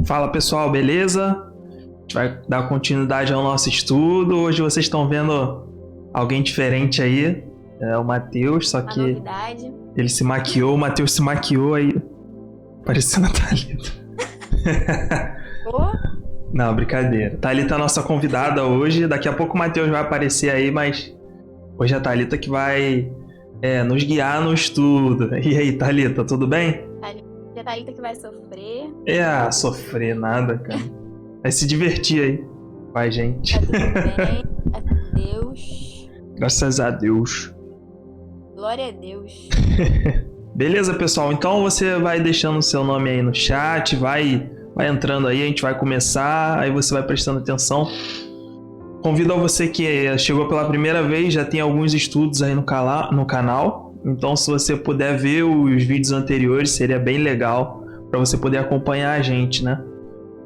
Fala pessoal, beleza? A gente vai dar continuidade ao nosso estudo. Hoje vocês estão vendo alguém diferente aí. É o Matheus, só que novidade. ele se maquiou, o Matheus se maquiou aí, parecendo a Thalita. Não, brincadeira. Thalita é a nossa convidada hoje. Daqui a pouco o Matheus vai aparecer aí, mas hoje é a Thalita que vai nos guiar no estudo. E aí, Thalita, tudo bem? É a Thalita que vai sofrer. Sofrer nada, cara. Vai se divertir aí com a gente. Tá tudo bem, graças a Deus. Graças a Deus. Glória a Deus. Beleza, pessoal? Então você vai deixando o seu nome aí no chat, vai entrando aí, a gente vai começar, aí você vai prestando atenção. Convido a você que chegou pela primeira vez, já tem alguns estudos aí no canal. Então, se você puder ver os vídeos anteriores, seria bem legal para você poder acompanhar a gente, né?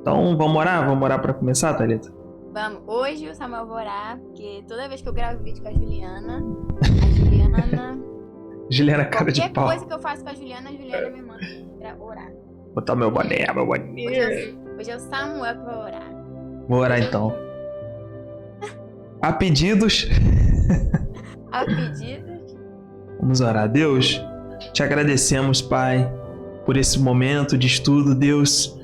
Então, vamos orar? Vamos orar para começar, Thalita? Vamos. Hoje o Samuel vai orar, porque toda vez que eu gravo vídeo com a Juliana... Juliana, cara de pau. Qualquer coisa que eu faço com a Juliana me manda pra orar. Botar meu boné. Hoje é o Samuel que vai orar. Vou orar então. A pedidos. A pedidos. Vamos orar. Deus, te agradecemos, Pai, por esse momento de estudo, Deus.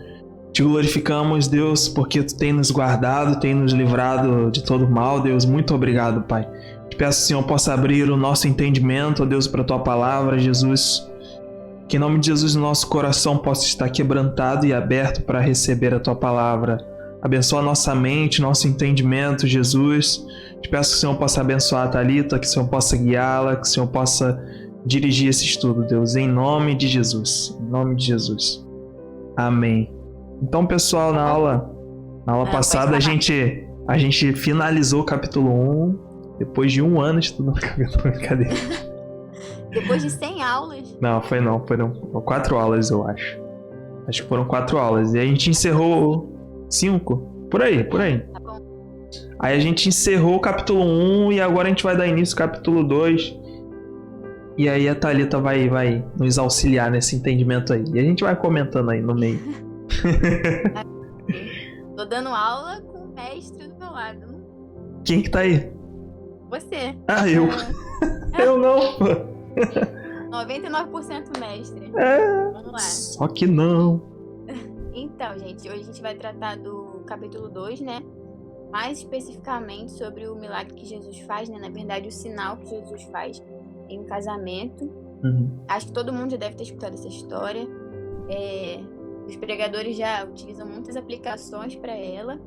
Te glorificamos, Deus, porque Tu tem nos guardado, tem nos livrado de todo mal, Deus. Muito obrigado, Pai. Te peço que o Senhor possa abrir o nosso entendimento, ó Deus, para a Tua palavra, Jesus. Que em nome de Jesus o nosso coração possa estar quebrantado e aberto para receber a Tua palavra. Abençoa a nossa mente, nosso entendimento, Jesus. Te peço que o Senhor possa abençoar a Thalita, que o Senhor possa guiá-la, que o Senhor possa dirigir esse estudo, Deus, em nome de Jesus. Em nome de Jesus. Amém. Então, pessoal, na aula passada a gente finalizou o capítulo 1, depois de 1 ano estudando o capítulo 1. Cadê? Depois de 100 aulas? Não, foram 4 aulas, eu acho. Acho que foram 4 aulas. E a gente encerrou 5, por aí. Tá bom. Aí a gente encerrou o capítulo 1 e agora a gente vai dar início ao capítulo 2. E aí a Thalita vai nos auxiliar nesse entendimento aí. E a gente vai comentando aí no meio. Tô dando aula com o mestre do meu lado. Quem que tá aí? Você. Eu. Eu não. 99% mestre. Vamos lá. Só que não. Então, gente, hoje a gente vai tratar do capítulo 2, né? Mais especificamente sobre o milagre que Jesus faz, né? Na verdade, o sinal que Jesus faz em um casamento. Uhum. Acho que todo mundo já deve ter escutado essa história. Os pregadores já utilizam muitas aplicações para ela,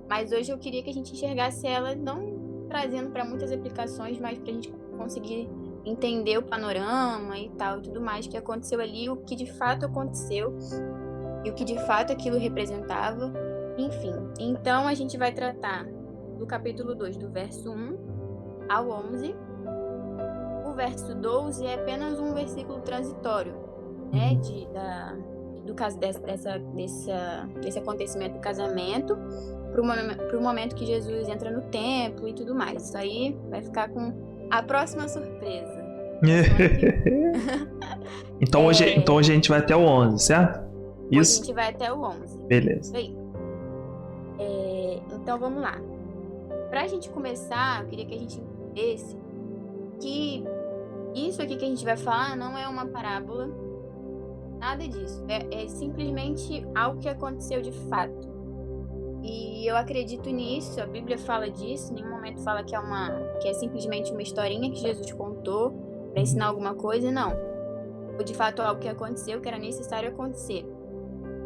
mas hoje eu queria que a gente enxergasse ela não trazendo para muitas aplicações, mas para a gente conseguir entender o panorama e tal, e tudo mais que aconteceu ali, o que de fato aconteceu e o que de fato aquilo representava, enfim. Então a gente vai tratar do capítulo 2, do verso 1 ao 11. O verso 12 é apenas um versículo transitório, né, do caso desse acontecimento do casamento pro momento que Jesus entra no templo e tudo mais. Isso aí vai ficar com a próxima surpresa. Então hoje a gente vai até o 11, certo? Isso. Hoje a gente vai até o 11. Beleza. Então vamos lá. Pra gente começar, eu queria que a gente entendesse que isso aqui que a gente vai falar não é uma parábola. Nada disso. É simplesmente algo que aconteceu de fato. E eu acredito nisso, a Bíblia fala disso, em nenhum momento fala que é simplesmente uma historinha que Jesus contou para ensinar alguma coisa, não. Foi de fato algo que aconteceu, que era necessário acontecer.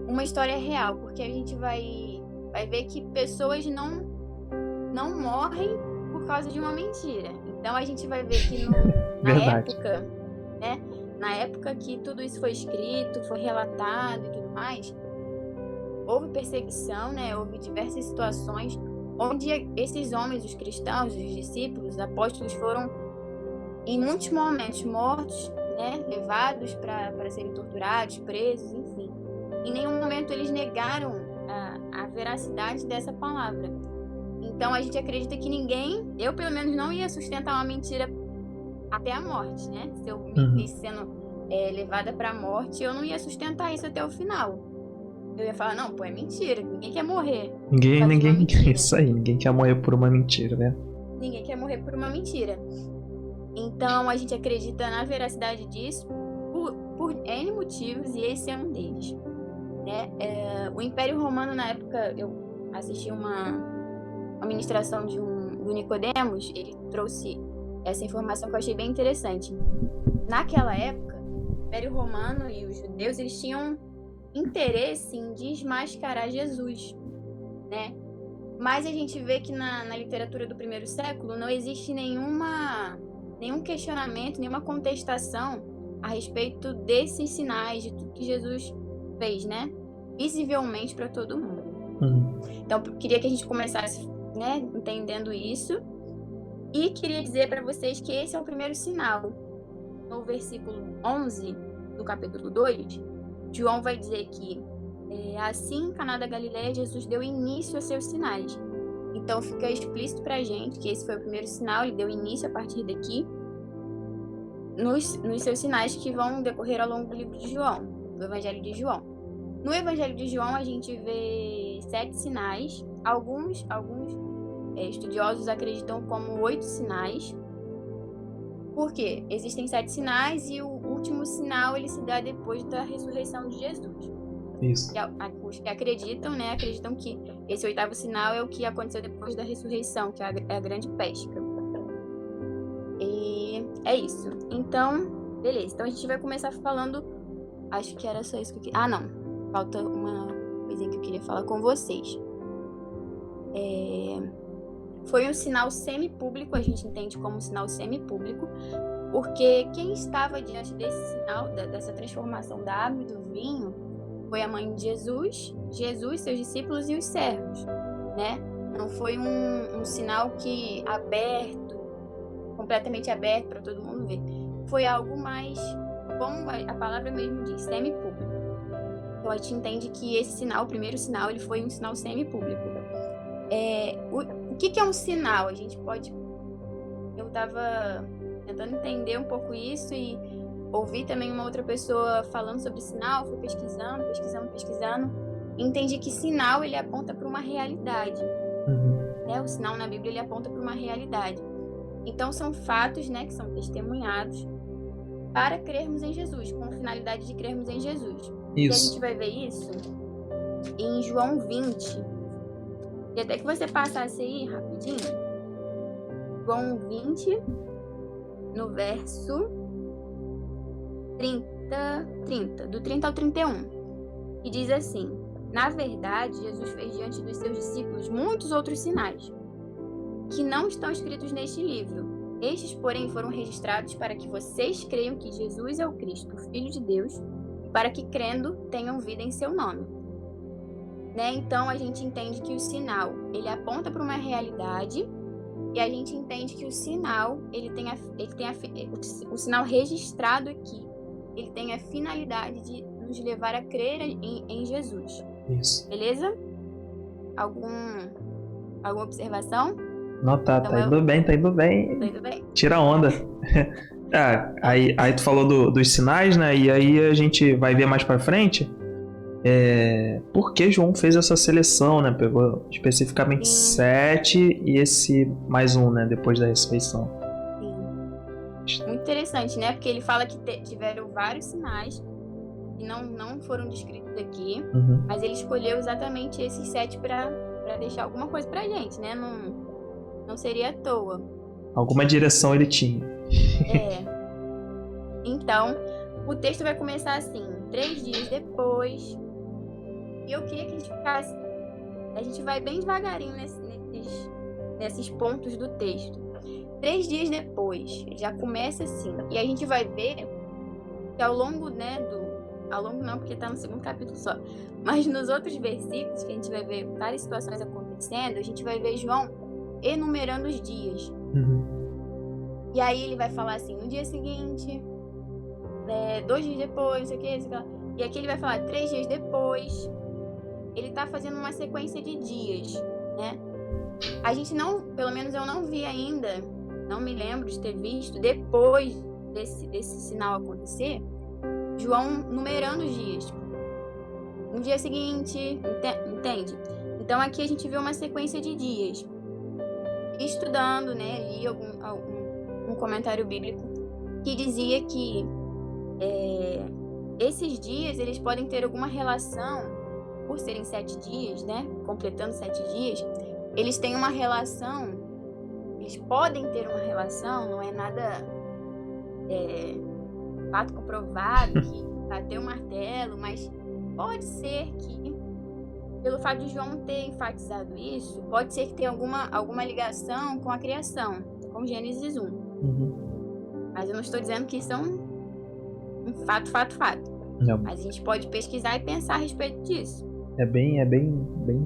Uma história real, porque a gente vai ver que pessoas não morrem por causa de uma mentira. Então a gente vai ver que na época, né? Na época que tudo isso foi escrito, foi relatado e tudo mais, houve perseguição, né? Houve diversas situações onde esses homens, os cristãos, os discípulos, os apóstolos foram em muitos momentos mortos, né? Levados para serem torturados, presos, enfim. Em nenhum momento eles negaram a veracidade dessa palavra. Então a gente acredita que eu pelo menos não ia sustentar uma mentira até a morte, né? Se eu me visse sendo levada para a morte, eu não ia sustentar isso até o final. eu ia falar, não, pô, é mentira, ninguém quer morrer. Ninguém, isso aí, ninguém quer morrer por uma mentira, né? Ninguém quer morrer por uma mentira. Então, a gente acredita na veracidade disso por N motivos, e esse é um deles. Né? O Império Romano, na época, eu assisti uma ministração do Nicodemos, ele trouxe essa informação que eu achei bem interessante. Naquela época, o Império Romano e os judeus, eles tinham interesse em desmascarar Jesus, né? Mas a gente vê que na literatura do primeiro século não existe nenhum questionamento, nenhuma contestação a respeito desses sinais, de tudo que Jesus fez, né? Visivelmente para todo mundo. Então, eu queria que a gente começasse, né, entendendo isso. E queria dizer para vocês que esse é o primeiro sinal. No versículo 11 do capítulo 2, João vai dizer que assim, em Caná da Galileia, Jesus deu início a seus sinais. Então fica explícito pra gente que esse foi o primeiro sinal, ele deu início a partir daqui nos seus sinais que vão decorrer ao longo do livro de João, do Evangelho de João. No Evangelho de João a gente vê 7 sinais, alguns estudiosos acreditam como 8 sinais. Por quê? Existem 7 sinais e o último sinal ele se dá depois da ressurreição de Jesus. Isso. Os que acreditam, né, acreditam que esse 8º sinal é o que aconteceu depois da ressurreição, que é a grande pesca. E é isso. Então, beleza. Então a gente vai começar falando. Acho que era só isso que eu queria. Ah, não. Falta uma coisinha que eu queria falar com vocês. Foi um sinal semipúblico, a gente entende como um sinal semipúblico, porque quem estava diante desse sinal, dessa transformação da água e do vinho, foi a mãe de Jesus, seus discípulos e os servos, né? Não foi um sinal que completamente aberto para todo mundo ver. Foi algo mais, como a palavra mesmo diz, semipúblico. Então a gente entende que esse sinal, o primeiro sinal, ele foi um sinal semipúblico. O que é um sinal? A gente pode... Eu estava tentando entender um pouco isso e ouvi também uma outra pessoa falando sobre sinal, fui pesquisando, e entendi que sinal ele aponta para uma realidade. Né? O sinal na Bíblia ele aponta para uma realidade. Então são fatos, né, que são testemunhados para crermos em Jesus, com a finalidade de crermos em Jesus. Isso. E a gente vai ver isso em João 20. E até que você passasse aí rapidinho. João 20, no verso 30, do 30 ao 31. E diz assim: na verdade, Jesus fez diante dos seus discípulos muitos outros sinais, que não estão escritos neste livro. Estes, porém, foram registrados para que vocês creiam que Jesus é o Cristo, o Filho de Deus, e para que, crendo, tenham vida em seu nome. Né? Então, a gente entende que o sinal, ele aponta para uma realidade, e a gente entende que o sinal, o sinal registrado aqui, ele tem a finalidade de nos levar a crer em Jesus. Isso. Beleza? Alguma observação? Não, tá indo bem. Tá indo bem? Tira a onda. Aí tu falou dos sinais, né? E aí a gente vai ver mais pra frente por que João fez essa seleção, né? Pegou especificamente 7 e esse mais um, né? Depois da ressurreição. Sim. Muito interessante, né? Porque ele fala que tiveram vários sinais que não foram descritos aqui, mas ele escolheu exatamente esses 7 para deixar alguma coisa pra gente, né? Não seria à toa. Alguma direção ele tinha. Então, o texto vai começar assim: 3 dias depois. E eu queria que a gente ficasse... A gente vai bem devagarinho nesses pontos do texto. 3 dias depois, já começa assim. E a gente vai ver que ao longo, né, ao longo não, porque tá no 2º capítulo só. Mas nos outros versículos, que a gente vai ver várias situações acontecendo, a gente vai ver João enumerando os dias. E aí ele vai falar assim, no dia seguinte, 2 dias depois, não sei o que, e aqui ele vai falar 3 dias depois. Ele tá fazendo uma sequência de dias, né? A gente não, pelo menos eu não vi ainda, não me lembro de ter visto, depois desse sinal acontecer, João numerando os dias. no dia seguinte, entende? Então aqui a gente vê uma sequência de dias. Estudando, né, li um comentário bíblico que dizia que esses dias eles podem ter alguma relação, por serem 7 dias, né, completando 7 dias, eles têm uma relação, eles podem ter uma relação, não é nada fato comprovado, que bateu o martelo, mas pode ser que, pelo fato de João ter enfatizado isso, pode ser que tenha alguma ligação com a criação, com Gênesis 1. Mas eu não estou dizendo que isso é um fato. Não. Mas a gente pode pesquisar e pensar a respeito disso. É bem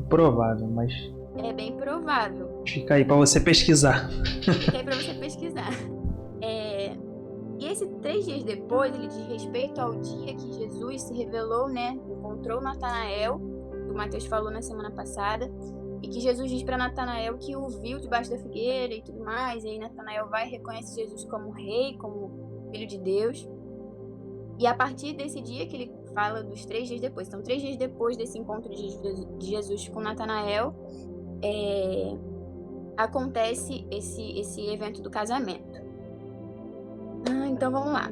provável, mas É bem provável. fica aí pra você pesquisar. Fica aí pra você pesquisar. E esse 3 dias depois, ele diz respeito ao dia que Jesus se revelou, né? Encontrou Natanael, que o Mateus falou na semana passada, e que Jesus diz para Natanael que o viu debaixo da figueira e tudo mais, e aí Natanael vai e reconhece Jesus como rei, como filho de Deus. E a partir desse dia que ele fala dos 3 dias depois, então 3 dias depois desse encontro de Jesus com Natanael, acontece esse evento do casamento. Então vamos lá.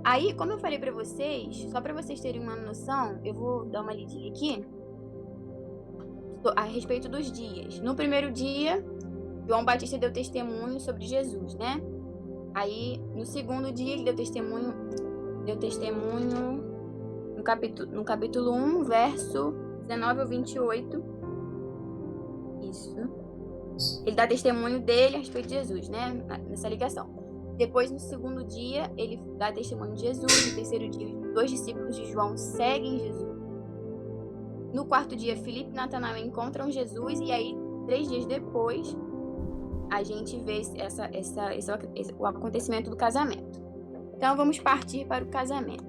Aí, como eu falei pra vocês, só pra vocês terem uma noção, eu vou dar uma lidinha aqui a respeito dos dias. No primeiro dia, João Batista deu testemunho sobre Jesus, né? Aí, no segundo dia, ele deu testemunho no capítulo 1, verso 19 ao 28. Isso. Ele dá testemunho dele a respeito de Jesus, né? Nessa ligação. Depois, no segundo dia, ele dá testemunho de Jesus. No terceiro dia, os 2 discípulos de João seguem Jesus. No quarto dia, Filipe e Natanael encontram Jesus. E aí, 3 dias depois, a gente vê o acontecimento do casamento. Então, vamos partir para o casamento.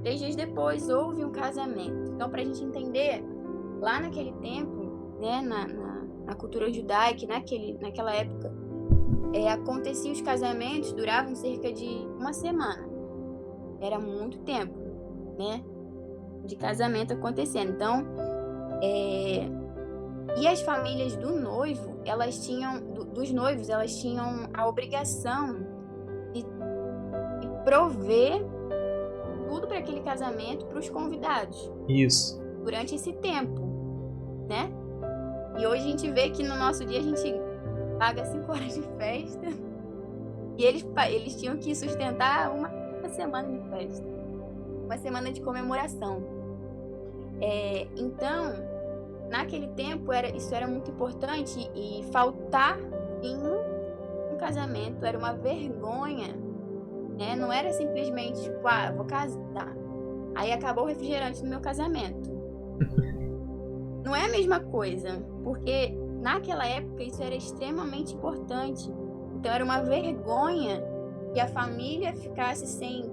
3 dias depois, houve um casamento. Então, para a gente entender, lá naquele tempo, né, na cultura judaica, naquela época, acontecia os casamentos, duravam cerca de uma semana. Era muito tempo, né, de casamento acontecendo. Então, e as famílias do noivo, dos noivos, elas tinham a obrigação de prover tudo para aquele casamento para os convidados. Isso. Durante esse tempo, né? E hoje a gente vê que no nosso dia a gente paga 5 horas de festa e eles tinham que sustentar uma semana de festa, uma semana de comemoração. Então, naquele tempo isso era muito importante, e faltar vinho no casamento era uma vergonha, né? Não era simplesmente tipo, vou casar, aí acabou o refrigerante no meu casamento. Não é a mesma coisa, porque naquela época isso era extremamente importante. Então era uma vergonha que a família ficasse sem,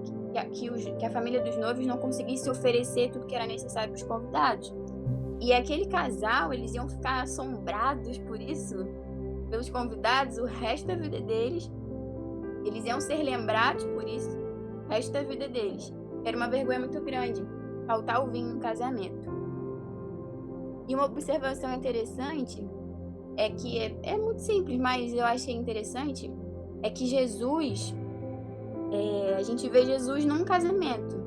que a família dos noivos não conseguisse oferecer tudo que era necessário para os convidados. E aquele casal, eles iam ficar assombrados por isso, pelos convidados, o resto da vida deles. Eles iam ser lembrados por isso o resto da vida deles. Era uma vergonha muito grande faltar o vinho no casamento. E uma observação interessante é que é muito simples, mas eu achei interessante, é que Jesus, a gente vê Jesus num casamento.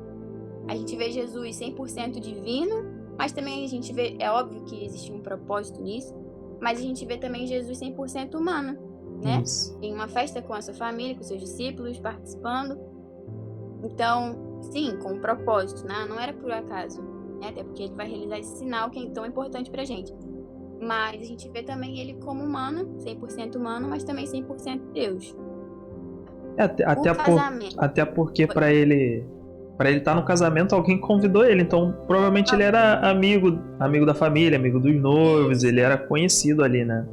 A gente vê Jesus 100% divino, mas também a gente vê, é óbvio que existe um propósito nisso, mas a gente vê também Jesus 100% humano, né? Isso. Em uma festa com a sua família, com seus discípulos, participando. Então, sim, com um propósito, né? Não era por acaso, né? Até porque ele vai realizar esse sinal que é tão importante pra gente. Mas a gente vê também ele como humano, 100% humano, mas também 100% Deus. Até porque para ele estar no casamento, alguém convidou ele. Então, provavelmente ele era amigo da família, amigo dos noivos. Ele era conhecido ali, né?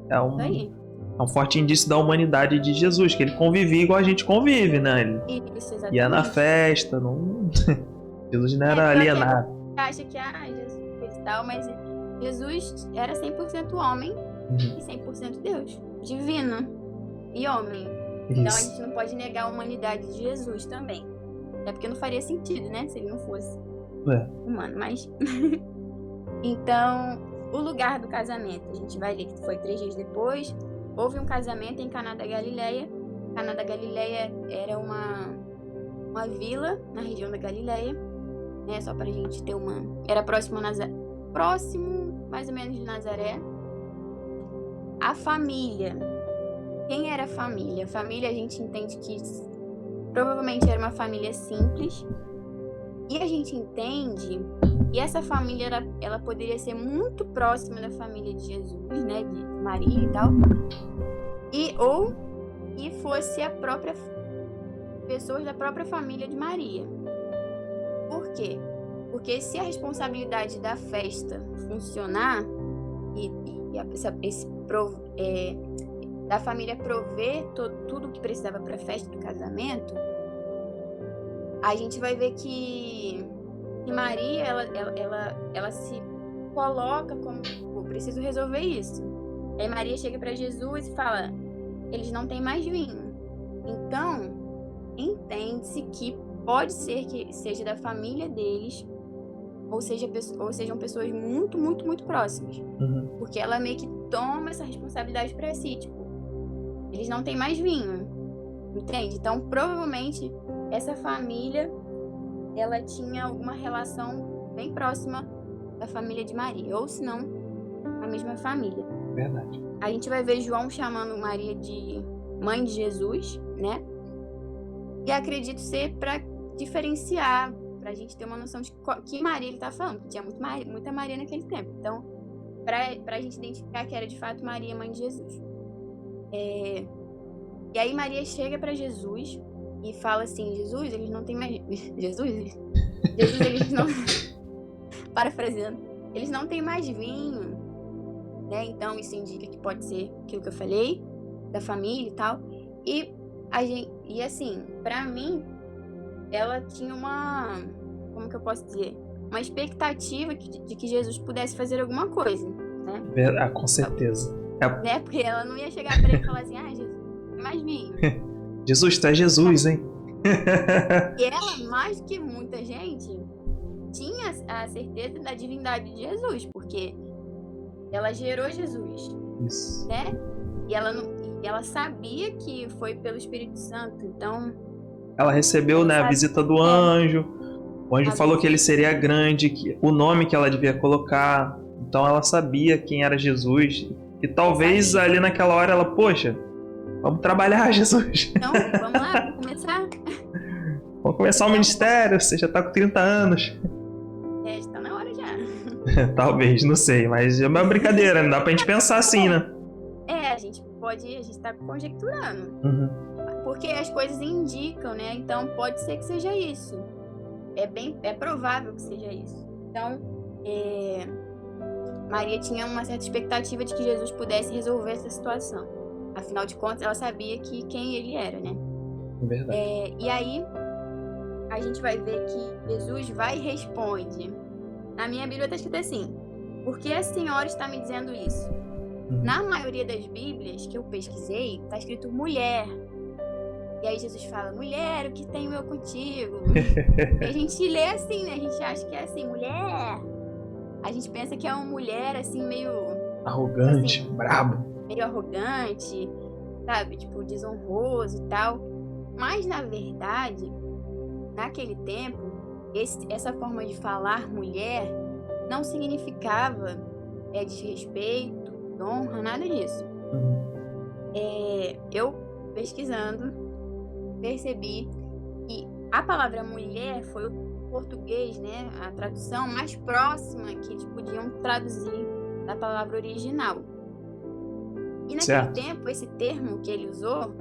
É um forte indício da humanidade de Jesus, que ele convivia igual a gente convive, né? Ele ia na festa, não... Jesus não era alienado. Acha que Jesus e tal, mas Jesus era 100% homem e 100% Deus, divino e homem. Isso. Então a gente não pode negar a humanidade de Jesus também. É porque não faria sentido, né? Se ele não fosse. É. humano, mas... Então, o lugar do casamento, a gente vai ler que foi 3 dias depois, houve um casamento em Caná da Galileia. Caná da Galileia era uma vila na região da Galileia, né? Só pra gente ter uma... Era próximo mais ou menos de Nazaré. A família. Quem era a família? A família, a gente entende que provavelmente era uma família simples. E a gente entende que essa família, ela poderia ser muito próxima da família de Jesus, né? De Maria e tal. Ou fosse a própria... pessoas da própria família de Maria. Por quê? Porque se a responsabilidade da festa funcionar da família prover tudo o que precisava para a festa do casamento, a gente vai ver que Maria ela se coloca como, eu preciso resolver isso. Aí Maria chega para Jesus e fala: eles não têm mais vinho. Então entende-se que pode ser que seja da família deles, ou sejam pessoas muito, muito, muito próximas. Uhum. Porque ela meio que toma essa responsabilidade pra si, tipo, eles não têm mais vinho, entende? Então, provavelmente, essa família, ela tinha alguma relação bem próxima da família de Maria, ou se não, a mesma família. Verdade. A gente vai ver João chamando Maria de mãe de Jesus, né? E acredito ser para diferenciar, pra gente ter uma noção de que Maria ele tá falando, porque tinha muita Maria naquele tempo. Então, pra gente identificar que era de fato Maria, mãe de Jesus. E aí Maria chega para Jesus e fala assim: Jesus, eles não têm mais... Jesus, eles não... Parafraseando. Eles não têm mais vinho, né? Então, isso indica que pode ser aquilo que eu falei, da família e tal. E assim, pra mim, ela tinha uma... Como que eu posso dizer? Uma expectativa de que Jesus pudesse fazer alguma coisa, né? Com certeza. Né? Porque ela não ia chegar pra ele e falar assim: Jesus, tem mais vinho. Jesus, tu é Jesus, hein? E ela, mais que muita gente, tinha a certeza da divindade de Jesus, porque ela gerou Jesus. Isso. Né? E ela sabia que foi pelo Espírito Santo, então... Ela recebeu, né, a visita do anjo. O anjo falou que ele seria grande, que o nome que ela devia colocar. Então ela sabia quem era Jesus. E talvez ali naquela hora ela, poxa, vamos trabalhar, Jesus. Então, vamos lá, vamos começar. Vamos começar o ministério, você já tá com 30 anos. Está na hora já. Talvez, não sei, mas é uma brincadeira, não dá pra gente pensar assim, né? A gente tá conjecturando. Uhum. Porque as coisas indicam, né? Então pode ser que seja isso. É provável que seja isso. Então, Maria tinha uma certa expectativa de que Jesus pudesse resolver essa situação. Afinal de contas, ela sabia quem ele era, né? Verdade. E aí, a gente vai ver que Jesus vai e responde. Na minha Bíblia está escrito assim: por que a senhora está me dizendo isso? Na maioria das Bíblias que eu pesquisei, está escrito mulher. E aí Jesus fala: mulher, o que tenho eu contigo? E a gente lê assim, né? A gente acha que é assim, mulher. A gente pensa que é uma mulher assim, meio... arrogante, assim, brabo. Meio arrogante, sabe? Tipo, desonroso e tal. Mas, na verdade, naquele tempo, essa forma de falar mulher não significava desrespeito, honra, nada disso. Eu, pesquisando, percebi que a palavra mulher foi o português, né, a tradução mais próxima que eles podiam traduzir da palavra original. E naquele tempo, esse termo que ele usou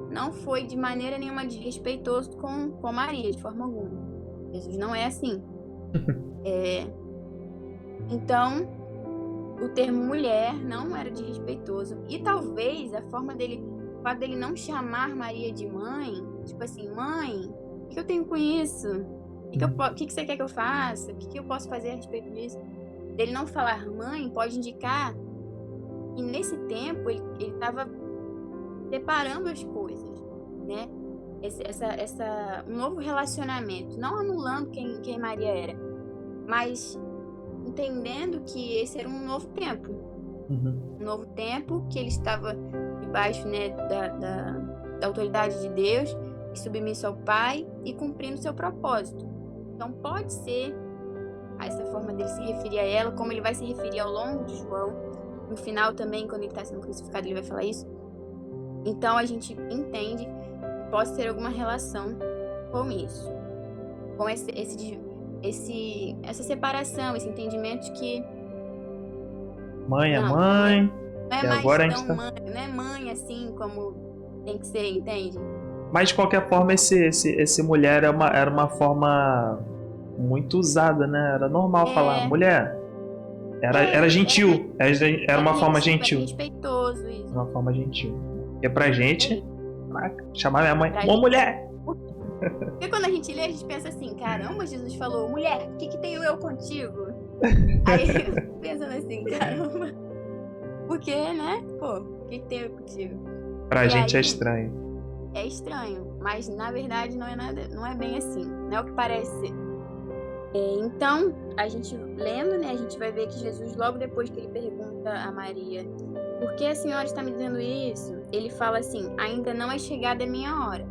não foi de maneira nenhuma desrespeitoso com Maria, de forma alguma. Jesus não é assim. Então, o termo mulher não era desrespeitoso. E talvez a forma dele, o fato dele não chamar Maria de mãe, tipo assim, mãe, o que eu tenho com isso? O que você quer que eu faça? O que eu posso fazer a respeito disso? Dele não falar mãe pode indicar que nesse tempo ele estava separando as coisas, né? Um novo relacionamento, não anulando quem Maria era, mas entendendo que esse era um novo tempo. Um novo tempo que ele estava debaixo, né, da autoridade de Deus, e submisso ao Pai e cumprindo seu propósito. Então pode ser essa forma dele se referir a ela, como ele vai se referir ao longo de João. No final também, quando ele está sendo crucificado, ele vai falar isso. Então a gente entende que pode ter alguma relação com isso, com essa separação, esse entendimento de que Mãe é mãe. não é E mais agora a tão gente tá... mãe, não é mãe assim como tem que ser, entende? Mas de qualquer forma, esse mulher era uma forma muito usada, né? Era normal falar mulher. Era gentil. Era uma forma gentil. Era respeitoso isso. Uma forma gentil. Porque pra gente, chamar minha mãe, uma mulher. Porque quando a gente lê, a gente pensa assim, caramba, Jesus falou, mulher, o que tenho eu contigo? Aí, pensando assim, caramba, porque, né, pô, o que tenho eu contigo? Pra gente é estranho. É estranho, mas na verdade não é bem assim, não é o que parece ser. Então, a gente lendo, né, a gente vai ver que Jesus, logo depois que ele pergunta a Maria, por que a senhora está me dizendo isso? Ele fala assim, ainda não é chegada a minha hora.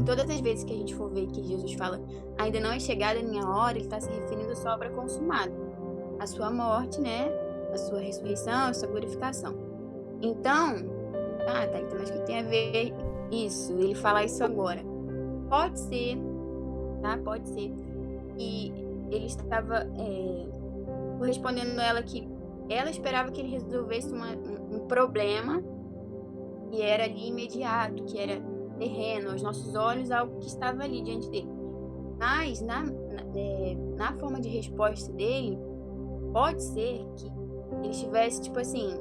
Todas as vezes que a gente for ver que Jesus fala, ainda não é chegada a minha hora, ele está se referindo à sua obra consumada, à sua morte, né, à sua ressurreição, à sua glorificação. Então, então mas o que tem a ver isso? Ele fala isso agora. Pode ser, tá? Pode ser. E ele estava correspondendo a ela que ela esperava que ele resolvesse um problema que era ali imediato, que era terreno, aos nossos olhos, algo que estava ali diante dele. Mas na forma de resposta dele, pode ser que ele estivesse tipo assim,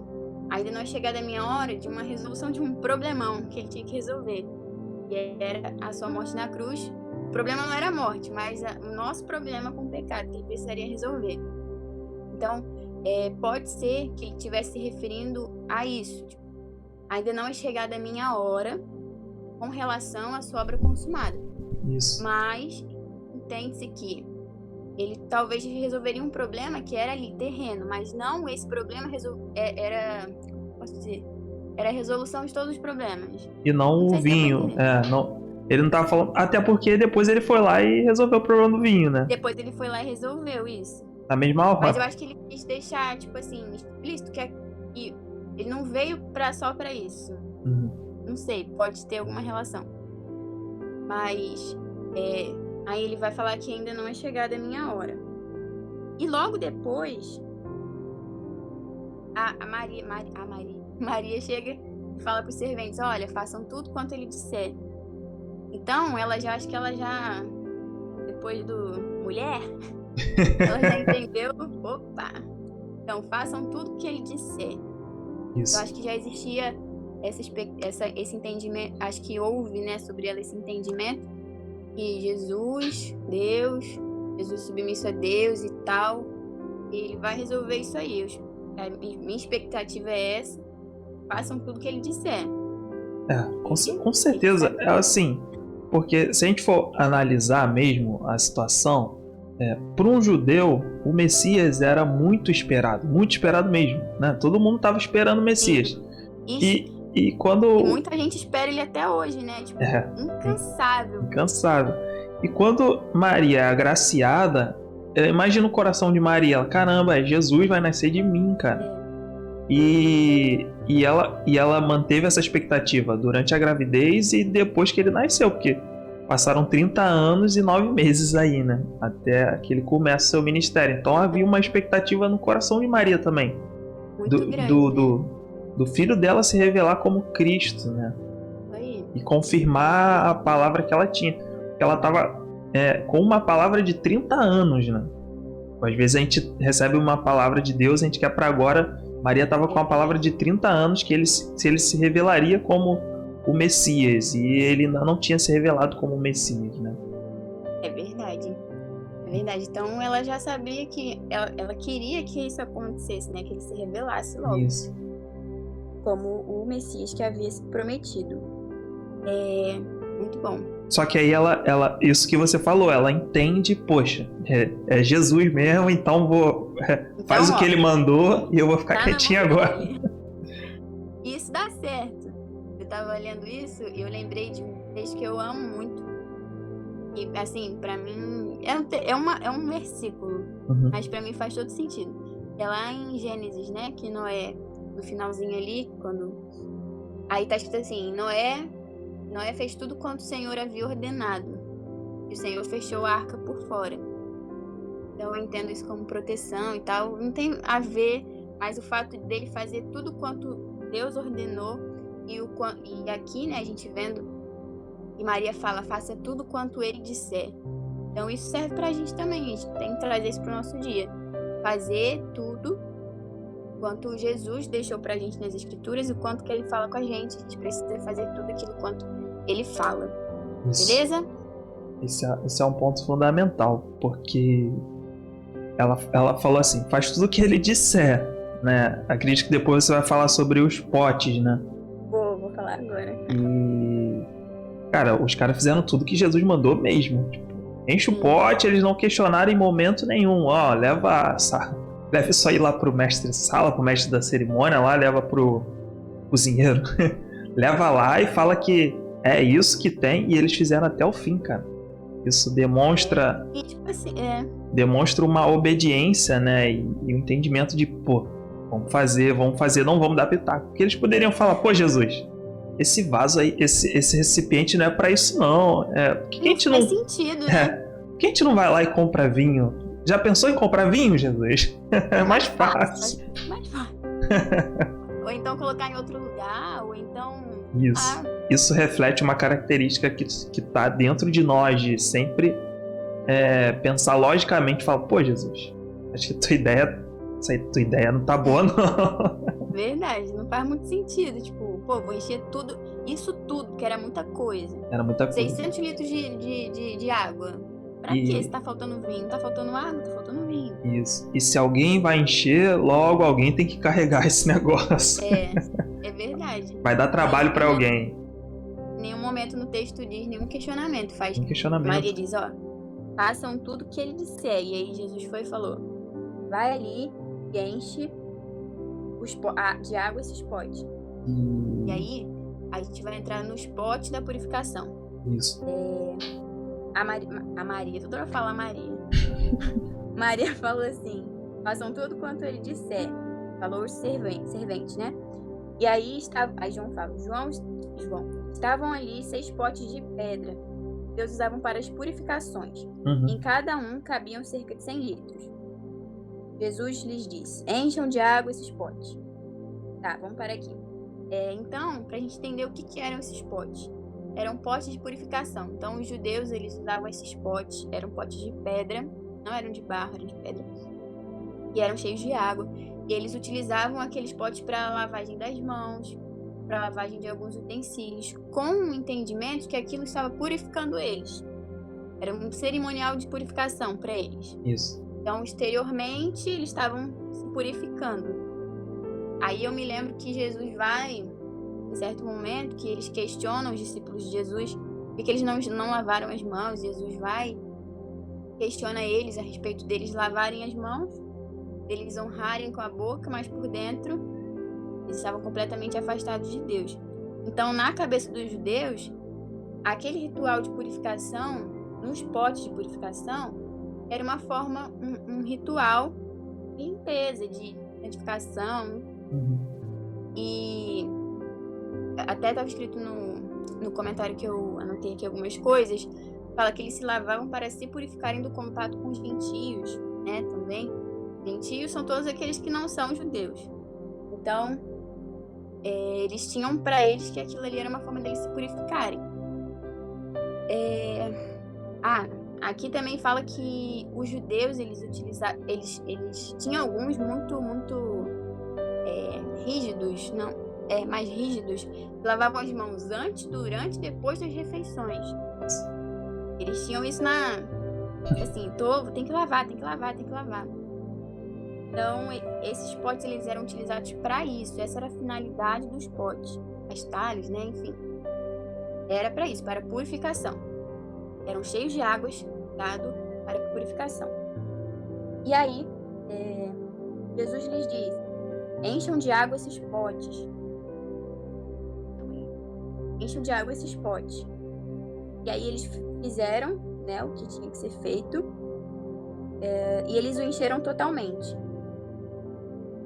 ainda não é chegada a minha hora de uma resolução de um problemão que ele tinha que resolver, que era a sua morte na cruz. O problema não era a morte, mas o nosso problema com o pecado, que ele precisaria resolver. Então, pode ser que ele estivesse se referindo a isso. Tipo, ainda não é chegada a minha hora com relação à sua obra consumada. Isso. Mas, entende-se que ele talvez resolveria um problema que era ali, terreno, mas não esse problema era a resolução de todos os problemas. E não o vinho. Ele não tava falando. Até porque depois ele foi lá e resolveu o problema do vinho, né? Depois ele foi lá e resolveu isso. Na mesma hora. Mas eu acho que ele quis deixar, tipo assim, explícito que ele não veio só pra isso. Não sei, pode ter alguma relação. Mas aí ele vai falar que ainda não é chegada a minha hora. E logo depois, a Maria chega e fala para os serventes, olha, façam tudo quanto ele disser. Então, acho que ela já, depois do mulher, ela já entendeu, opa, então façam tudo que ele disser. Isso. Eu acho que já existia esse entendimento, acho que houve, né, sobre ela esse entendimento, que Jesus submisso a Deus e tal, e ele vai resolver isso aí. Minha expectativa é essa, façam tudo que ele disser. Com certeza, é assim, porque se a gente for analisar mesmo a situação, para um judeu, o Messias era muito esperado mesmo, né? Todo mundo estava esperando o Messias. E quando... muita gente espera ele até hoje, né? Tipo, incansável. E quando Maria é agraciada, imagina o coração de Maria, ela, caramba, Jesus vai nascer de mim, cara. E ela manteve essa expectativa durante a gravidez e depois que ele nasceu, porque passaram 30 anos e 9 meses aí, né? Até que ele começa seu ministério. Então havia uma expectativa no coração de Maria também. Muito grande, do filho dela se revelar como Cristo, né? E confirmar a palavra que ela tinha. Porque ela estava com uma palavra de 30 anos, né? Às vezes a gente recebe uma palavra de Deus, a gente quer para agora. Maria estava com uma palavra de 30 anos que ele se revelaria como o Messias. E ele ainda não tinha se revelado como o Messias, né? É verdade. Então ela já sabia que... Ela queria que isso acontecesse, né? Que ele se revelasse logo. Isso. Como o Messias que havia se prometido. muito bom. Só que aí isso que você falou, ela entende, poxa, é Jesus mesmo, então faz o que ele mandou e eu vou ficar quietinha agora. E isso dá certo. Eu tava lendo isso e eu lembrei de um texto que eu amo muito. E, assim, pra mim, é um versículo, mas pra mim faz todo sentido. É lá em Gênesis, né, que Noé, no finalzinho ali, aí tá escrito assim, Noé fez tudo quanto o Senhor havia ordenado. E o Senhor fechou a arca por fora. Então eu entendo isso como proteção e tal. Não tem a ver, mas o fato dele fazer tudo quanto Deus ordenou. E aqui, né, a gente vendo que Maria fala, faça tudo quanto ele disser. Então isso serve pra gente também. A gente tem que trazer isso pro nosso dia. Fazer tudo quanto Jesus deixou pra gente nas Escrituras e o quanto que ele fala com a gente precisa fazer tudo aquilo quanto ele fala. Isso. Beleza? Esse é um ponto fundamental, porque ela falou assim, faz tudo o que ele disser, né? Acredito que depois você vai falar sobre os potes, né? Vou falar agora. E, cara, os caras fizeram tudo que Jesus mandou mesmo. Tipo, enche o pote, eles não questionaram em momento nenhum. Leva isso aí lá pro mestre de sala, pro mestre da cerimônia lá, leva pro cozinheiro. Leva lá e fala que é isso que tem, e eles fizeram até o fim, cara. Isso demonstra demonstra uma obediência, né, e um entendimento de, vamos fazer, não vamos dar pitaco. Porque eles poderiam falar, Jesus, esse vaso aí, esse recipiente não é pra isso não. Por que a gente não... Faz sentido, né? Por que a gente não vai lá e compra vinho? Já pensou em comprar vinho, Jesus? É mais fácil. Mais fácil. Ou então colocar em outro lugar, ou então... Isso reflete uma característica que tá dentro de nós, de sempre pensar logicamente e falar, Jesus, acho que tua ideia não tá boa, não. Verdade, não faz muito sentido. Tipo, vou encher tudo, isso tudo, que era muita coisa. 600 litros de água. Pra quê? Se tá faltando vinho? Tá faltando água? Tá faltando vinho. Isso. E se alguém vai encher, logo alguém tem que carregar esse negócio. É verdade. Vai dar trabalho pra alguém. Nenhum momento no texto diz nenhum questionamento. Faz. Questionamento. Maria diz, façam tudo que ele disser. E aí Jesus foi e falou, vai ali e enche de água esses potes. E aí, a gente vai entrar nos potes da purificação. Isso. A Maria, toda hora fala Maria. Maria falou assim, façam tudo quanto ele disser. Falou os serventes, né? E aí João fala, João, estavam ali 6 potes de pedra. Deus usavam para as purificações. Em cada um cabiam cerca de 100 litros. Jesus lhes disse, encham de água esses potes. Tá, vamos parar aqui. Então, pra gente entender o que eram esses potes. Eram potes de purificação. Então, os judeus, eles usavam esses potes. Eram potes de pedra. Não eram de barro, eram de pedra. E eram cheios de água. E eles utilizavam aqueles potes para lavagem das mãos, para lavagem de alguns utensílios, com o entendimento que aquilo estava purificando eles. Era um cerimonial de purificação para eles. Isso. Então, exteriormente, eles estavam se purificando. Aí eu me lembro que Jesus vai... Em certo momento que eles questionam os discípulos de Jesus porque eles não lavaram as mãos. Jesus vai, questiona eles a respeito deles lavarem as mãos, deles honrarem com a boca, mas por dentro eles estavam completamente afastados de Deus. Então, na cabeça dos judeus, aquele ritual de purificação, nos potes de purificação, era uma forma, um ritual de limpeza, de santificação. E até estava escrito no comentário que eu anotei aqui algumas coisas, fala que eles se lavavam para se purificarem do contato com os gentios, né, também. Gentios são todos aqueles que não são judeus. Então, eles tinham para eles que aquilo ali era uma forma deles se purificarem. Aqui também fala que os judeus, eles tinham alguns muito rígidos, mais rígidos, que lavavam as mãos antes, durante e depois das refeições. Eles tinham isso assim, tem que lavar. Então, esses potes, eles eram utilizados para isso. Essa era a finalidade dos potes. As talhas, né, enfim. era para isso, para purificação. Eram cheios de águas, dado para purificação. E aí, Jesus lhes diz: encham de água esses potes. Encham de água esses potes. E aí eles fizeram, né, o que tinha que ser feito, e eles o encheram totalmente.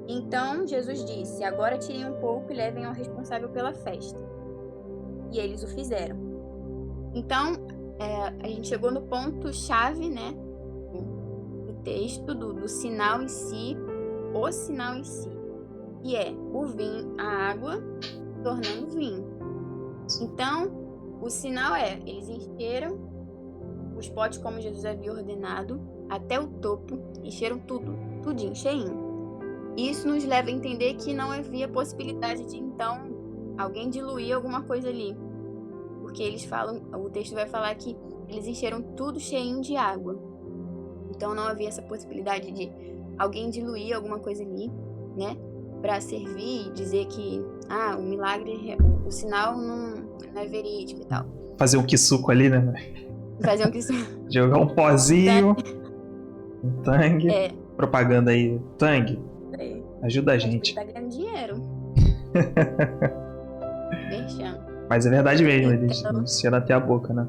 Então Jesus disse: agora tirem um pouco e levem ao responsável pela festa. E eles o fizeram. Então, a gente chegou no ponto-chave, né, do texto, do sinal em si, o sinal em si, que é o vinho, a água tornando vinho. Então, o sinal eles encheram os potes como Jesus havia ordenado, até o topo, encheram tudinho, cheinho. Isso nos leva a entender que não havia possibilidade de, então, alguém diluir alguma coisa ali. Porque eles falam, o texto vai falar que eles encheram tudo cheinho de água. Então não havia essa possibilidade de alguém diluir alguma coisa ali, né? Para servir e dizer que, o milagre, o sinal não é verídico e tal. Fazer um quisuco ali, né? Fazer um quisuco. Jogar um pozinho, um tangue. Propaganda aí, tangue. Ajuda a gente. Tá ganhando dinheiro. Merchan. Mas é verdade mesmo, eles encheram até a boca, né?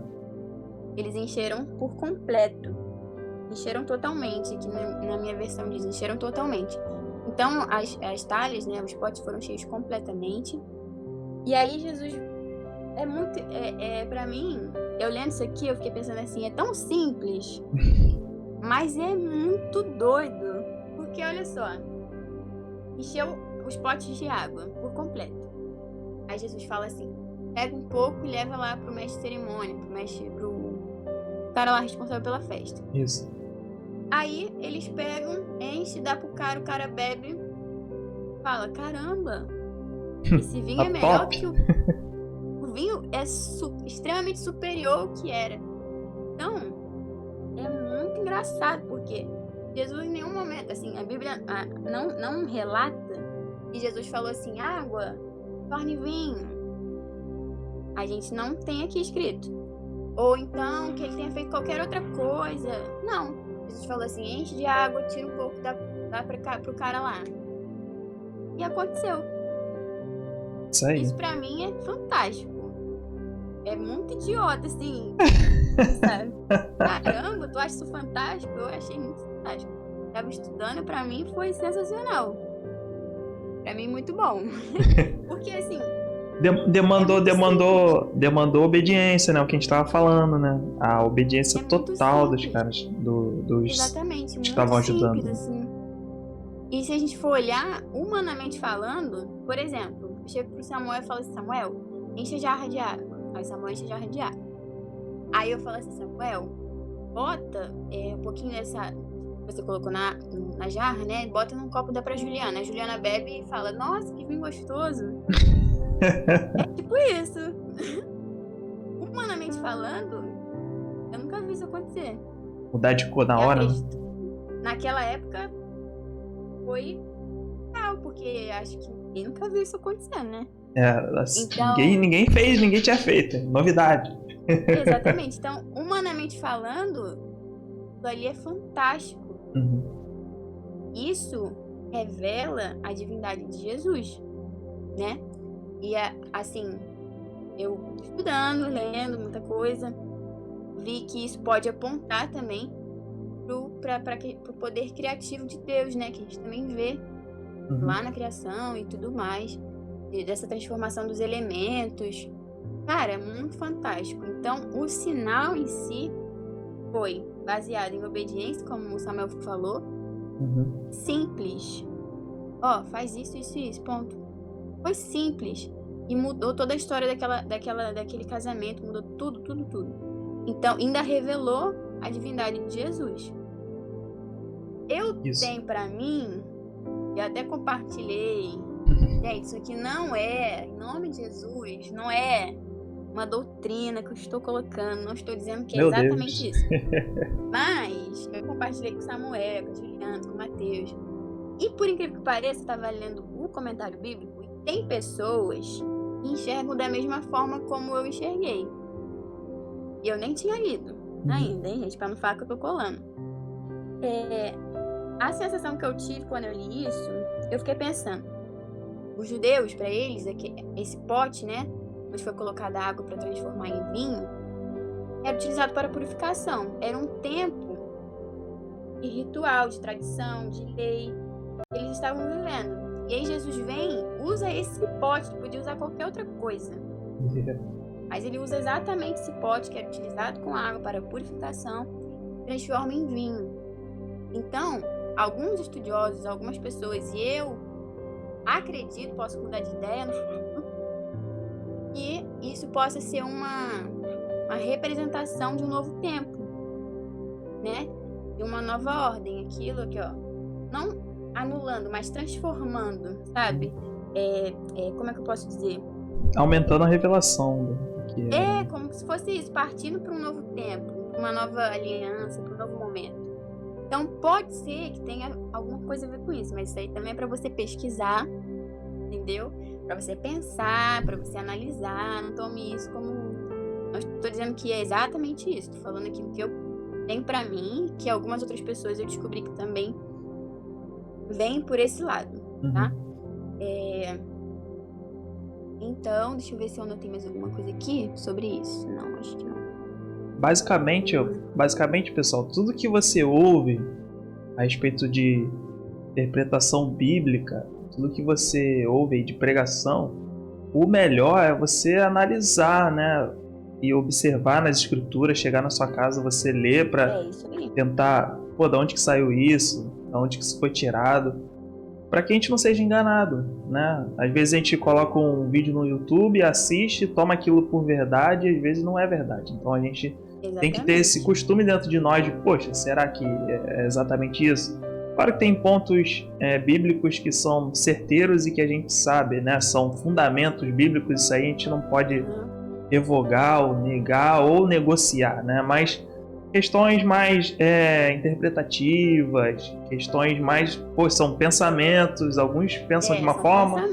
Eles encheram por completo. Encheram totalmente. Aqui na minha versão diz, encheram totalmente. Então, as talhas, né, os potes foram cheios completamente. E aí Jesus pra mim, eu lendo isso aqui, eu fiquei pensando assim, é tão simples, mas é muito doido. Porque olha só, encheu os potes de água por completo. Aí Jesus fala assim: pega um pouco e leva lá pro mestre de cerimônia, pro cara lá responsável pela festa. Isso. Aí eles pegam, enchem, dá pro cara, o cara bebe, fala: caramba, esse vinho é melhor que o vinho é extremamente superior ao que era. Então, é muito engraçado, porque Jesus em nenhum momento, assim, a Bíblia não relata que Jesus falou assim: água, torne vinho. A gente não tem aqui escrito. Ou então que ele tenha feito qualquer outra coisa. Não. Jesus falou assim: enche de água, tira um pouco, dá pro cara lá. E aconteceu. Isso aí. Isso pra mim é fantástico. É muito idiota, assim. Sabe? Caramba, tu acha isso fantástico? Eu achei muito fantástico. Tava estudando, pra mim foi sensacional. Pra mim, muito bom. Porque, assim... Demandou obediência, né? O que a gente tava falando, né? A obediência total dos caras, dos exatamente, que estavam ajudando. Assim. E se a gente for olhar, humanamente falando, por exemplo, eu chego pro Samuel e falo assim: Samuel, enche a jarra de água. Aí Samuel enche a jarra de água. Aí eu falo assim: Samuel, bota um pouquinho dessa... Você colocou na jarra, né? Bota num copo, dá pra Juliana. A Juliana bebe e fala: nossa, que vinho gostoso. É tipo isso. Humanamente falando, eu nunca vi isso acontecer. Mudar de cor na hora, né? Naquela época foi real, porque acho que ninguém nunca viu isso acontecendo, né? Então, ninguém fez, ninguém tinha feito. Novidade. Exatamente. Então, humanamente falando, isso ali é fantástico. Uhum. Isso revela a divindade de Jesus, né? E assim, eu estudando, lendo muita coisa, vi que isso pode apontar também pro poder criativo de Deus, né? Que a gente também vê lá na criação e tudo mais, dessa transformação dos elementos. Cara, é muito fantástico. Então, o sinal em si foi baseado em obediência, como o Samuel falou, simples. Faz isso, ponto. Foi simples e mudou toda a história daquele casamento, mudou tudo. Então, ainda revelou a divindade de Jesus. Tenho pra mim, e até compartilhei, gente, isso aqui não é, em nome de Jesus, não é uma doutrina que eu estou colocando, não estou dizendo que é exatamente isso. Mas eu compartilhei com o Samuel, com o Juliano, com o Mateus. E por incrível que pareça, eu estava lendo o comentário bíblico e tem pessoas enxergam da mesma forma como eu enxerguei. E eu nem tinha lido ainda, hein, gente? Pra não falar que eu tô colando. A sensação que eu tive quando eu li isso, eu fiquei pensando. Os judeus, para eles, esse pote, né, onde foi colocada água para transformar em vinho, era utilizado para purificação. Era um tempo de ritual, de tradição, de lei que eles estavam vivendo. E aí Jesus vem, usa esse pote, que podia usar qualquer outra coisa. Mas ele usa exatamente esse pote que era utilizado com água para purificação, transforma em vinho. Então, alguns estudiosos, algumas pessoas, e eu acredito, posso mudar de ideia no futuro, que isso possa ser uma representação de um novo tempo, né? De uma nova ordem, aquilo aqui, ó. Não anulando, mas transformando, sabe? Como é que eu posso dizer? Aumentando a revelação. Como se fosse isso, partindo para um novo tempo, uma nova aliança, para um novo momento. Então pode ser que tenha alguma coisa a ver com isso, mas isso aí também é para você pesquisar, entendeu? Para você pensar, para você analisar, não tome isso como... Não estou dizendo que é exatamente isso, estou falando aqui o que eu tenho para mim, que algumas outras pessoas eu descobri que também vêm por esse lado, tá? Então, deixa eu ver se eu anotei mais alguma coisa aqui sobre isso. Não, acho que não. Basicamente, pessoal, tudo que você ouve a respeito de interpretação bíblica, tudo que você ouve de pregação, o melhor é você analisar, né? E observar nas escrituras, chegar na sua casa, você ler para tentar, de onde que saiu isso, de onde que isso foi tirado, para que a gente não seja enganado, né? Às vezes a gente coloca um vídeo no YouTube, assiste, toma aquilo por verdade, e às vezes não é verdade. Então a gente tem que ter esse costume dentro de nós de, poxa, será que é exatamente isso? Claro que tem pontos bíblicos que são certeiros e que a gente sabe, né? São fundamentos bíblicos, isso aí a gente não pode revogar ou negar ou negociar, né? Mas questões mais interpretativas, questões mais, são pensamentos, alguns pensam de uma forma,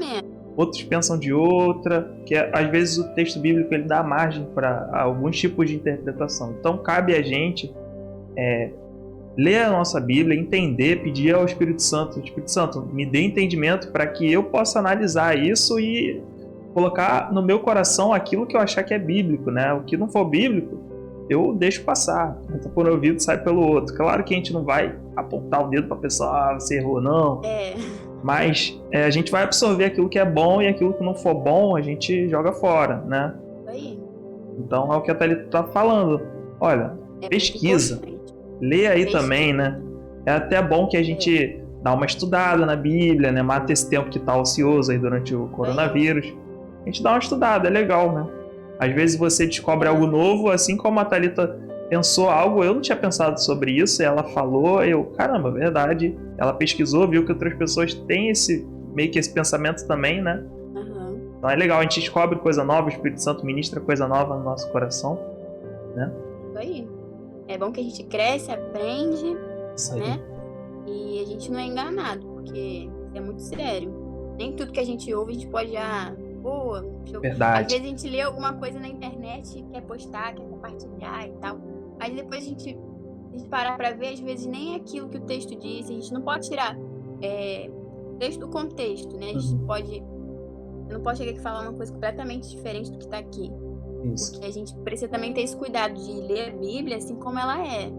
outros pensam de outra, que às vezes o texto bíblico ele dá margem para alguns tipos de interpretação. Então cabe a gente ler a nossa Bíblia, entender, pedir ao Espírito Santo, me dê entendimento para que eu possa analisar isso e colocar no meu coração aquilo que eu achar que é bíblico, né? O que não for bíblico, eu deixo passar. Então, por um ouvido, sai pelo outro. Claro que a gente não vai apontar o dedo para a pessoa, você errou, não. Mas a gente vai absorver aquilo que é bom e aquilo que não for bom, a gente joga fora, né? Então, é o que a Thalita está falando. Olha, pesquisa. Lê aí também, né? É até bom que a gente dá uma estudada na Bíblia, né? Mata esse tempo que está ocioso aí durante o coronavírus. A gente dá uma estudada, é legal, né? Às vezes você descobre algo novo, assim como a Thalita pensou algo, eu não tinha pensado sobre isso, ela falou, caramba, verdade. Ela pesquisou, viu que outras pessoas têm meio que esse pensamento também, né? Então é legal, a gente descobre coisa nova, o Espírito Santo ministra coisa nova no nosso coração, né? Isso aí. É bom que a gente cresce, aprende, né? E a gente não é enganado, porque é muito sério. Nem tudo que a gente ouve a gente pode Verdade. Às vezes a gente lê alguma coisa na internet, quer postar, quer compartilhar e tal. Mas depois a gente parar pra ver, às vezes nem é aquilo que o texto diz. A gente não pode tirar o texto do contexto, né? A gente não pode chegar aqui e falar uma coisa completamente diferente do que tá aqui. Isso. Porque a gente precisa também ter esse cuidado de ler a Bíblia assim como ela é.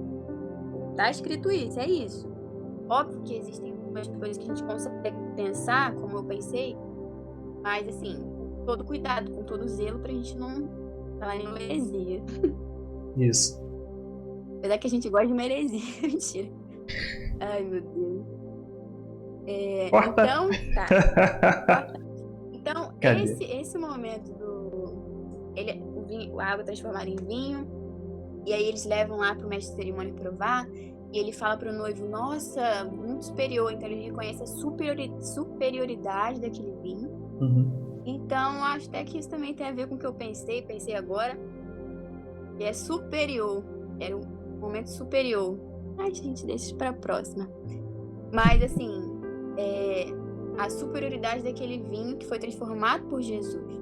Tá escrito isso, é isso. Óbvio que existem algumas coisas que a gente consegue pensar, como eu pensei, mas assim, com todo cuidado, com todo zelo, pra gente não falar em uma heresia. Isso. Apesar que a gente gosta de uma heresia. Mentira. Ai, meu Deus. Corta. Então, tá. Então, esse momento a água transformada em vinho, e aí eles levam lá pro mestre de cerimônia provar, e ele fala pro noivo, nossa, muito superior, então ele reconhece a superioridade daquele vinho. Então, acho até que isso também tem a ver com o que eu pensei agora, que é superior, era um momento superior. Ai, gente, deixa isso pra próxima. Mas, assim, a superioridade daquele vinho que foi transformado por Jesus.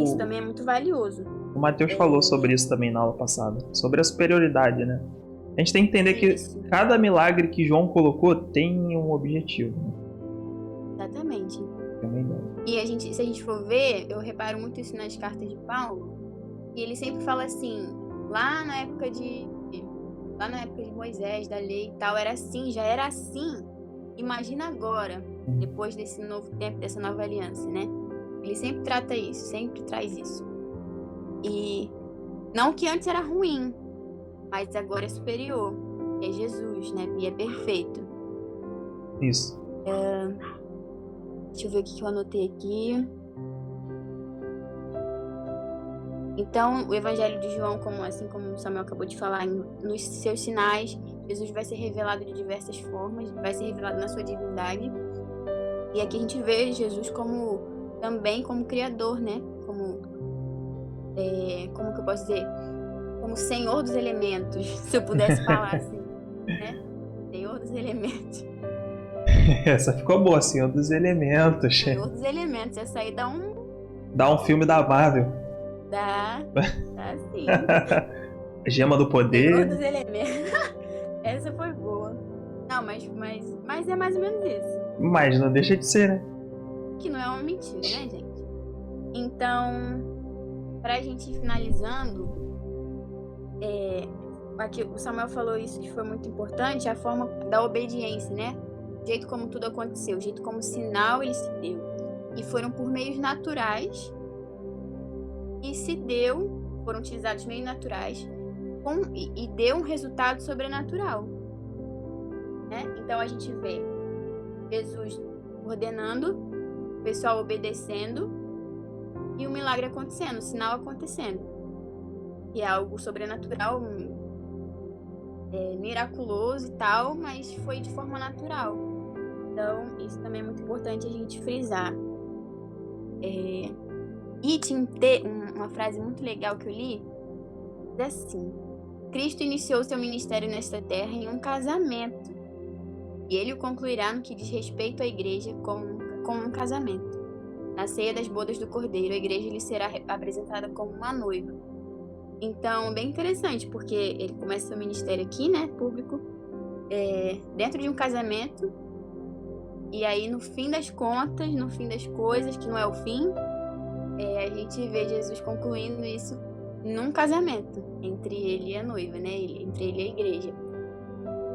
Isso O, também é muito valioso. o Matheus falou sobre isso também na aula passada, sobre a superioridade, né? A gente tem que entender que Isso, cada milagre que João colocou tem um objetivo, né? exatamente. Tem uma ideia. E se a gente for ver, eu reparo muito isso nas cartas de Paulo, e ele sempre fala assim, lá na época de Moisés, da lei e tal, era assim, já era assim. Imagina agora, depois desse novo tempo, dessa nova aliança, né? Ele sempre trata isso, sempre traz isso. E não que antes era ruim, mas agora é superior. É Jesus, né? E é perfeito. Isso. Deixa eu ver o que eu anotei aqui. Então, o Evangelho de João, assim como o Samuel acabou de falar, nos seus sinais, Jesus vai ser revelado de diversas formas, vai ser revelado na sua divindade. E aqui a gente vê Jesus também como criador, né? Como que eu posso dizer? Como Senhor dos elementos, se eu pudesse falar assim, né? Senhor dos elementos. Essa ficou boa, Senhor dos Elementos. Senhor dos elementos, essa aí dá um... Dá um filme da Marvel. Dá sim. Gema do Senhor Poder. dos elementos. Essa foi boa. Não, mas é mais ou menos isso. Mas não deixa de ser, né? Que não é uma mentira, né, gente? Então, pra gente ir finalizando, aqui o Samuel falou isso que foi muito importante, a forma da obediência, né? O jeito como tudo aconteceu, o jeito como o sinal ele se deu. E foram por meios naturais e foram utilizados meios naturais e deu um resultado sobrenatural, né? Então a gente vê Jesus ordenando, o pessoal obedecendo e o milagre acontecendo, o sinal acontecendo. E é algo sobrenatural, miraculoso e tal, mas foi de forma natural. Então, isso também é muito importante a gente frisar. E tem uma frase muito legal que eu li, diz assim: Cristo iniciou seu ministério nesta terra em um casamento, e ele o concluirá no que diz respeito à igreja com um casamento. Na ceia das bodas do Cordeiro, a igreja lhe será apresentada como uma noiva. Então, bem interessante, porque ele começa seu ministério aqui, né, público, dentro de um casamento, e aí no fim das contas, no fim das coisas, que não é o fim, a gente vê Jesus concluindo isso num casamento, entre ele e a noiva, né, entre ele e a igreja.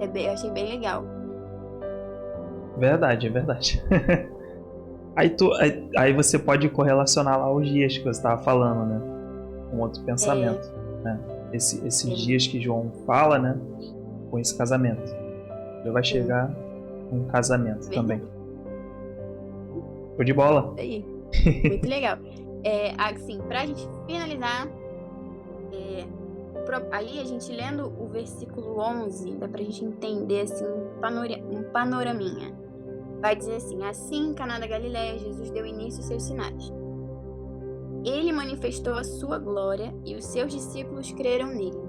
Eu achei bem legal. Verdade, é verdade. Aí você pode correlacionar lá os dias que você estava falando, né? Com outro pensamento, né? Esses dias que João fala, né? Com esse casamento. Ele vai chegar um casamento também. Show de bola. Aí. Muito legal. Assim, pra gente finalizar, aí a gente lendo o versículo 11, dá pra gente entender assim, um panoraminha. Vai dizer assim: assim, em Caná da Galileia, Jesus deu início aos seus sinais. Ele manifestou a sua glória e os seus discípulos creram nele.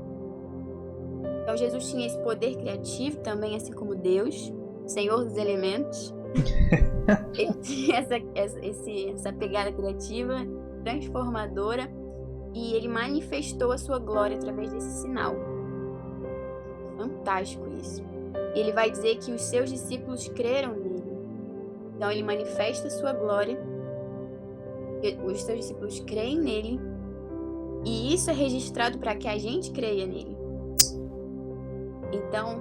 Então Jesus tinha esse poder criativo também, assim como Deus, Senhor dos elementos. Ele tinha essa pegada criativa, transformadora, e ele manifestou a sua glória através desse sinal. Fantástico isso. E ele vai dizer que os seus discípulos creram nele. Então ele manifesta a sua glória, os seus discípulos creem nele, e isso é registrado para que a gente creia nele. Então,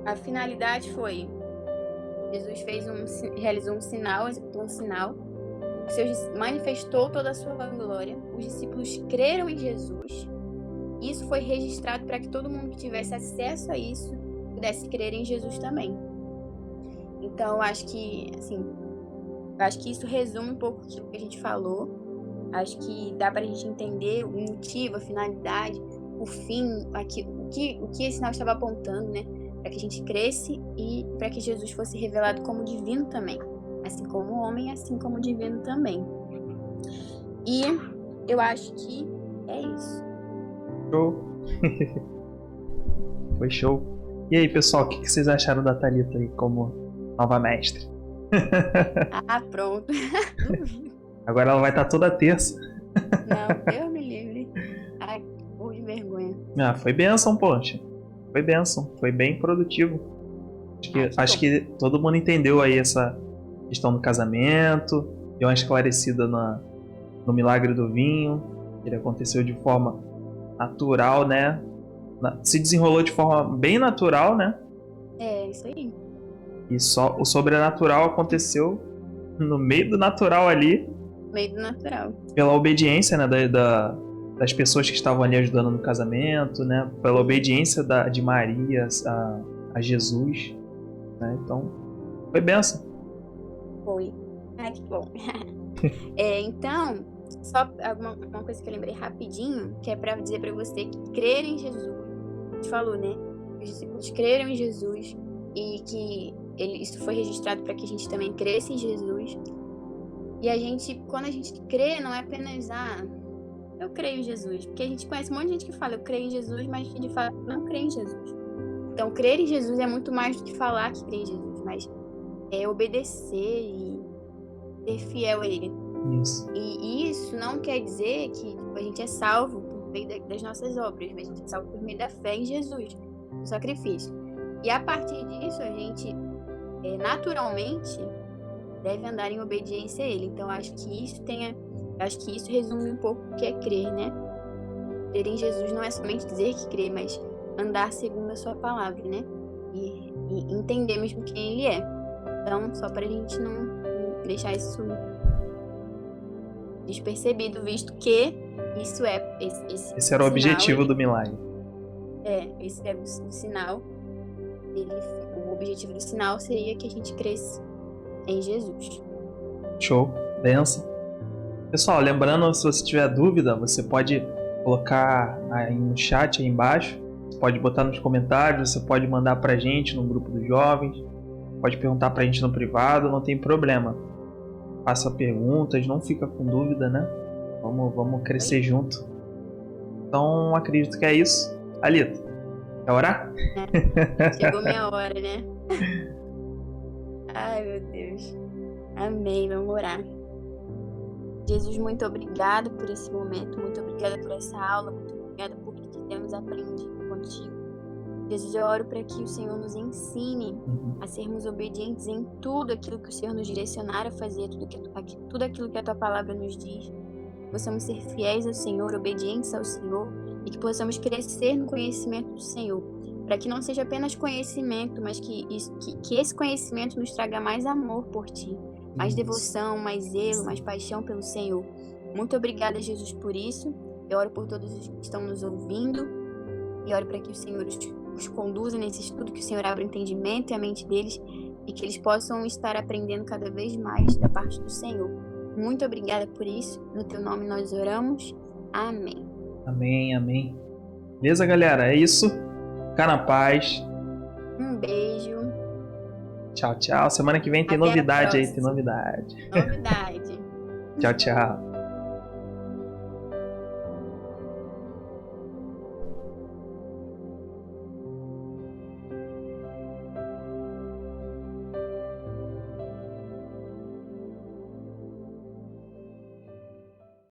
a finalidade foi: Jesus realizou um sinal, executou um sinal, manifestou toda a sua glória, os discípulos creram em Jesus, e isso foi registrado para que todo mundo que tivesse acesso a isso pudesse crer em Jesus também. Então, acho que isso resume um pouco o que a gente falou. Acho que dá pra gente entender o motivo, a finalidade, o fim, o que esse sinal estava apontando, né? Para que a gente cresce e para que Jesus fosse revelado como divino também. Assim como homem, assim como divino também. E eu acho que é isso. Show. Foi show. E aí, pessoal, o que vocês acharam da Thalita aí como nova mestre? Ah, pronto. Agora ela vai estar toda terça. Não, Deus me livre. Ai, por de vergonha. Ah, foi bênção, poxa. Foi bênção. Foi bem produtivo. Acho que todo mundo entendeu aí essa questão do casamento. Deu uma esclarecida no milagre do vinho. Ele aconteceu de forma natural, né? Se desenrolou de forma bem natural, né? É, isso aí. E só o sobrenatural aconteceu no meio do natural ali. Meio do natural. Pela obediência, né, das pessoas que estavam ali ajudando no casamento, né? Pela obediência de Maria a Jesus, né? Então, foi bênção. Foi. Ai, que bom. Então, só uma coisa que eu lembrei rapidinho, que é pra dizer pra você que crer em Jesus. A gente falou, né? Os discípulos creram em Jesus e que isso foi registrado para que a gente também cresça em Jesus. E quando a gente crê, não é apenas, eu creio em Jesus. Porque a gente conhece um monte de gente que fala, eu creio em Jesus, mas que de fato não crê em Jesus. Então, crer em Jesus é muito mais do que falar que crê em Jesus, mas é obedecer e ser fiel a Ele. Isso. E isso não quer dizer que a gente é salvo por meio das nossas obras, mas a gente é salvo por meio da fé em Jesus, no sacrifício. E a partir disso, a gente naturalmente deve andar em obediência a Ele. Então, acho que isso resume um pouco o que é crer, né? Crer em Jesus não é somente dizer que crê, mas andar segundo a sua palavra, né? E entender mesmo quem Ele é. Então, só pra gente não deixar isso despercebido, visto que isso é esse era o objetivo do milagre. Esse é o sinal. O objetivo do sinal seria que a gente cresça em Jesus. Show, benção. Pessoal, lembrando, se você tiver dúvida, você pode colocar aí no chat aí embaixo, você pode botar nos comentários, você pode mandar pra gente no grupo dos jovens, pode perguntar pra gente no privado, não tem problema. Faça perguntas, não fica com dúvida, né? Vamos crescer junto. Então, acredito que é isso. Alita, quer orar? Chegou minha hora, né? Ai, meu Deus. Amém, vamos orar. Jesus, muito obrigado por esse momento, muito obrigada por essa aula, muito obrigada por que temos aprendido contigo. Jesus, eu oro para que o Senhor nos ensine a sermos obedientes em tudo aquilo que o Senhor nos direcionar a fazer, tudo aquilo que a Tua palavra nos diz. Que possamos ser fiéis ao Senhor, obedientes ao Senhor, e que possamos crescer no conhecimento do Senhor. Para que não seja apenas conhecimento, mas que esse conhecimento nos traga mais amor por Ti, mais devoção, mais zelo, mais paixão pelo Senhor. Muito obrigada, Jesus, por isso. Eu oro por todos os que estão nos ouvindo e oro para que o Senhor os conduza nesse estudo, que o Senhor abra o entendimento e a mente deles e que eles possam estar aprendendo cada vez mais da parte do Senhor. Muito obrigada por isso. No Teu nome nós oramos. Amém. Amém, amém. Beleza, galera? É isso. Fica na paz. Um beijo. Tchau, tchau. Semana que vem tem Até novidade a aí, tem novidade. Novidade. Tchau, tchau.